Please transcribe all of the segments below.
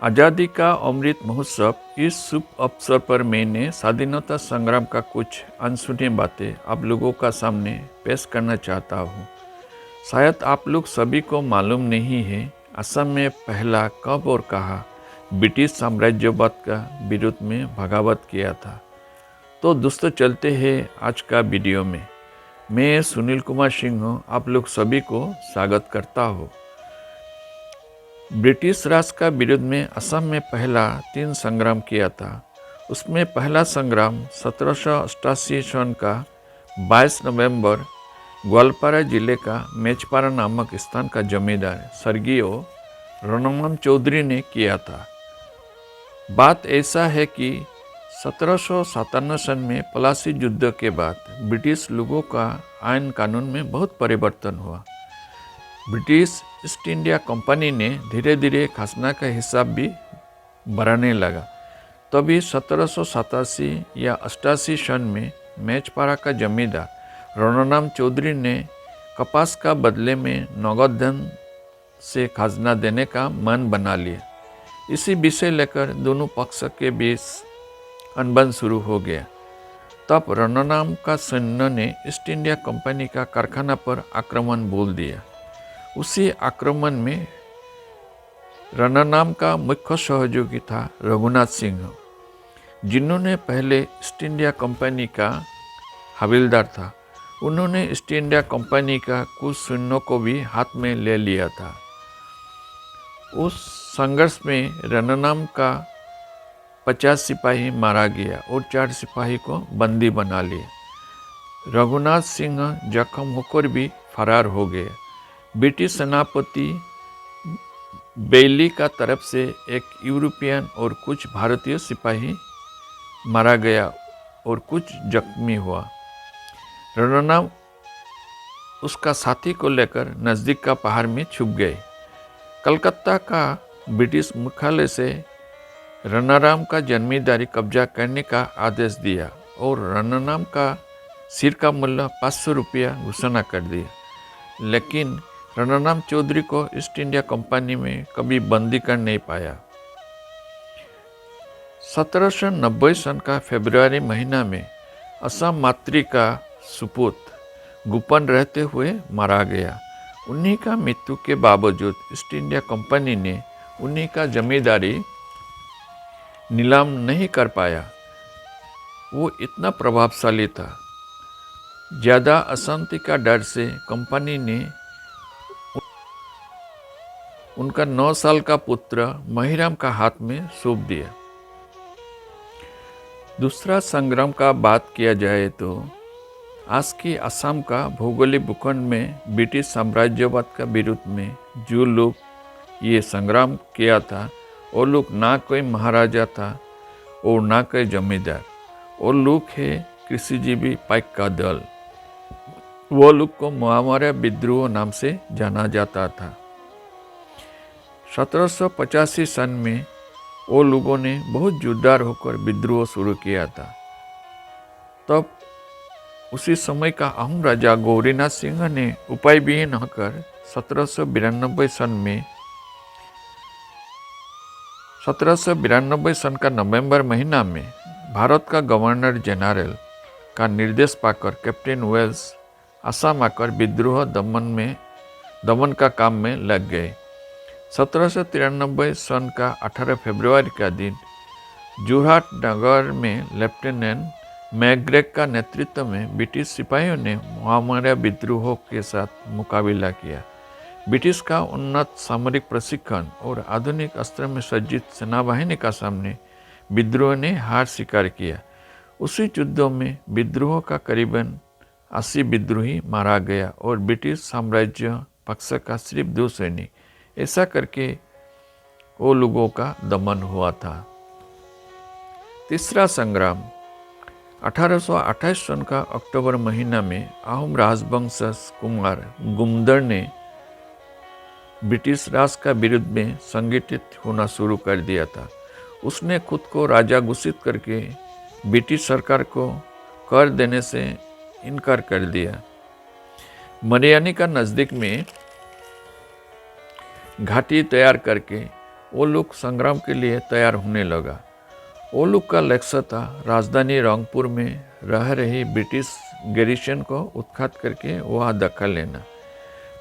आज़ादी का अमृत महोत्सव, इस शुभ अवसर पर मैंने स्वाधीनता संग्राम का कुछ अनसुनी बातें आप लोगों का सामने पेश करना चाहता हूँ। शायद आप लोग सभी को मालूम नहीं है, असम में पहला कब और कहाँ ब्रिटिश साम्राज्यवाद का विरोध में बगावत किया था। तो दोस्तों चलते हैं आज का वीडियो में। मैं सुनील कुमार सिंह आप लोग सभी को स्वागत करता हूँ। ब्रिटिश राज का विरोध में असम में पहला 3 संग्राम किया था। उसमें पहला संग्राम 1788 सन का 22 नवंबर ग्वालपारा जिले का मेचपारा नामक स्थान का जमींदार स्वर्गीय रणनम चौधरी ने किया था। बात ऐसा है कि 1757 सन में पलासी युद्ध के बाद ब्रिटिश लोगों का आयन कानून में बहुत परिवर्तन हुआ। ब्रिटिश ईस्ट इंडिया कंपनी ने धीरे धीरे खाजना का हिसाब भी बढ़ाने लगा। तभी 1787 या 88 सन में मेचपारा का जमींदार रणनम चौधरी ने कपास का बदले में नगद धन से खाजना देने का मन बना लिया। इसी विषय लेकर दोनों पक्ष के बीच अनबन शुरू हो गया। तब रणनम का सैन्य ने ईस्ट इंडिया कंपनी का कारखाना पर आक्रमण बोल दिया। उसी आक्रमण में रणनम का मुख्य सहयोगी था रघुनाथ सिंह, जिन्होंने पहले ईस्ट इंडिया कंपनी का हवलदार था। उन्होंने ईस्ट इंडिया कंपनी का कुछ सैन्यों को भी हाथ में ले लिया था। उस संघर्ष में रणनम का 50 सिपाही मारा गया और 4 सिपाही को बंदी बना लिया। रघुनाथ सिंह जख्म होकर भी फरार हो गए। ब्रिटिश सेनापति बेली का तरफ से एक यूरोपियन और कुछ भारतीय सिपाही मारा गया और कुछ जख्मी हुआ। रणनम उसका साथी को लेकर नज़दीक का पहाड़ में छुप गए। कलकत्ता का ब्रिटिश मुख्यालय से रणनम का जमींदारी कब्जा करने का आदेश दिया और रणनम का सिर का मूल्य 500 रुपया घोषणा कर दिया। लेकिन रणनम चौधरी को ईस्ट इंडिया कंपनी में कभी बंदी कर नहीं पाया। 1790 सन का फरवरी महीना में असम मातृ का सुपुत गोपन रहते हुए मारा गया। उन्हीं का मृत्यु के बावजूद ईस्ट इंडिया कंपनी ने उन्हीं का जमींदारी नीलाम नहीं कर पाया। वो इतना प्रभावशाली था। ज़्यादा अशांति का डर से कंपनी ने उनका 9 साल का पुत्र महिराम का हाथ में सौंप दिया। दूसरा संग्राम का बात किया जाए तो आज की असम का भौगोलिक भूखंड में ब्रिटिश साम्राज्यवाद का विरोध में जो लोग ये संग्राम किया था, वो लोग ना कोई महाराजा था और ना कोई जमींदार। वो लोग है कृषिजीवी पाइक का दल। वो लोग को महामारा विद्रोह नाम से जाना जाता था। 1785 सन में वो लोगों ने बहुत जोरदार होकर विद्रोह शुरू किया था। तब उसी समय का अहम राजा गौरीनाथ सिंह ने उपाय विहीन होकर 1792 सन का नवंबर महीना में भारत का गवर्नर जनरल का निर्देश पाकर कैप्टन वेल्स असम आकर विद्रोह दमन का काम में लग गए। 1793 सन का 18 फरवरी का दिन जोरहाट नगर में लेफ्टिनेंट मैग्रेग का नेतृत्व में ब्रिटिश सिपाहियों ने महामारा विद्रोह के साथ मुकाबला किया। ब्रिटिश का उन्नत सामरिक प्रशिक्षण और आधुनिक अस्त्र में सज्जित सेनाबाहिनी का सामने विद्रोह ने हार स्वीकार किया। उसी युद्धों में विद्रोह का करीबन 80 विद्रोही मारा गया और ब्रिटिश साम्राज्य पक्ष का सिर्फ 2 सैनिक। ऐसा करके वो लोगों का दमन हुआ था। तीसरा संग्राम 1828 सन का अक्टूबर महीना में अहोम राजवंश कुमार गुमदर ने ब्रिटिश राज का विरुद्ध में संगठित होना शुरू कर दिया था। उसने खुद को राजा घोषित करके ब्रिटिश सरकार को कर देने से इनकार कर दिया। मरियानी का नज़दीक में घाटी तैयार करके वो लोग संग्राम के लिए तैयार होने लगा। वो लोग का लक्ष्य था राजधानी रंगपुर में रह रही ब्रिटिश गैरिसन को उत्खात करके वहाँ दखल लेना।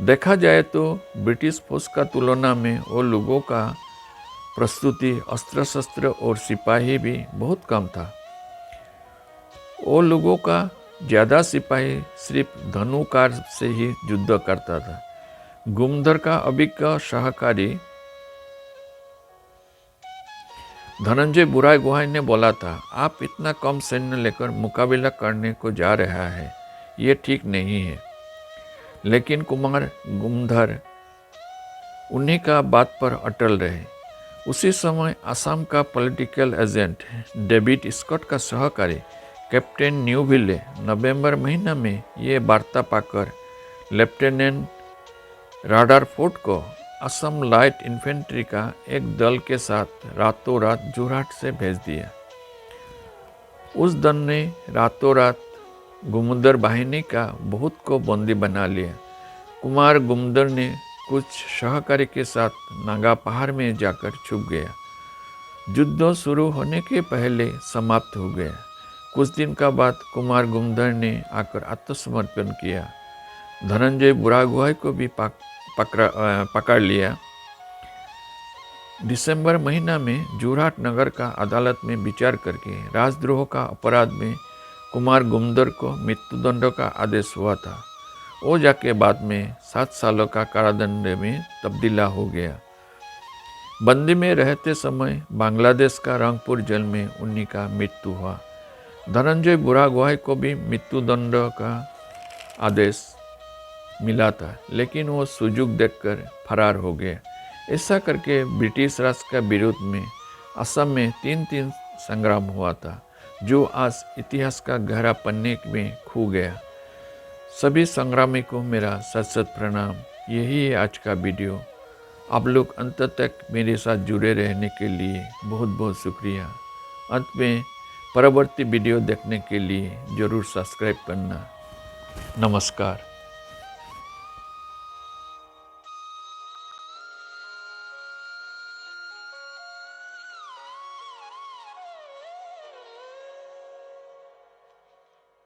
देखा जाए तो ब्रिटिश फौज का तुलना में वो लोगों का प्रस्तुति अस्त्र शस्त्र और सिपाही भी बहुत कम था। वो लोगों का ज़्यादा सिपाही सिर्फ धनुकार से ही युद्ध करता था। गुमधर का अभिज्ञ सहकारी धनंजय बुरागुहाई ने बोला था, आप इतना कम सैन्य लेकर मुकाबला करने को जा रहा है, ये ठीक नहीं है। लेकिन कुमार गुमधर उन्हीं का बात पर अटल रहे। उसी समय असम का पॉलिटिकल एजेंट डेविड स्कॉट का सहकारी कैप्टन न्यूविले नवंबर महीना में ये वार्ता पाकर लेफ्टिनेंट रादरफोर्ड को असम लाइट इन्फेंट्री का एक दल के साथ रातों रात जोरहाट से भेज दिया। उस दल ने रातों रात गुमदर बाहिनी का बहुत को बंदी बना लिया। कुमार गुमदर ने कुछ सहकारी के साथ नागा पहाड़ में जाकर छुप गया। युद्ध शुरू होने के पहले समाप्त हो गया। कुछ दिन का बाद कुमार गुमधर ने आकर आत्मसमर्पण किया। धनंजय बुरागुहाई को भी पकड़ लिया। दिसंबर महीना में जोरहाट नगर का अदालत में विचार करके राजद्रोह का अपराध में कुमार गुमधर को मृत्युदंड का आदेश हुआ था। वो जाके बाद में 7 सालों का कारादंड में तब्दीला हो गया। बंदी में रहते समय बांग्लादेश का रंगपुर जेल में उन्हीं का मृत्यु हुआ। धनंजय बुरागुहाई को भी मृत्युदंड का आदेश मिला था, लेकिन वो सुजुग देखकर फरार हो गए। ऐसा करके ब्रिटिश राज का विरोध में असम में 3 संग्राम हुआ था, जो आज इतिहास का गहरा पन्ने में खो गया। सभी संग्रामी को मेरा सत प्रणाम। यही है आज का वीडियो। आप लोग अंत तक मेरे साथ जुड़े रहने के लिए बहुत बहुत शुक्रिया। अंत में परवर्ती वीडियो देखने के लिए ज़रूर सब्सक्राइब करना। नमस्कार।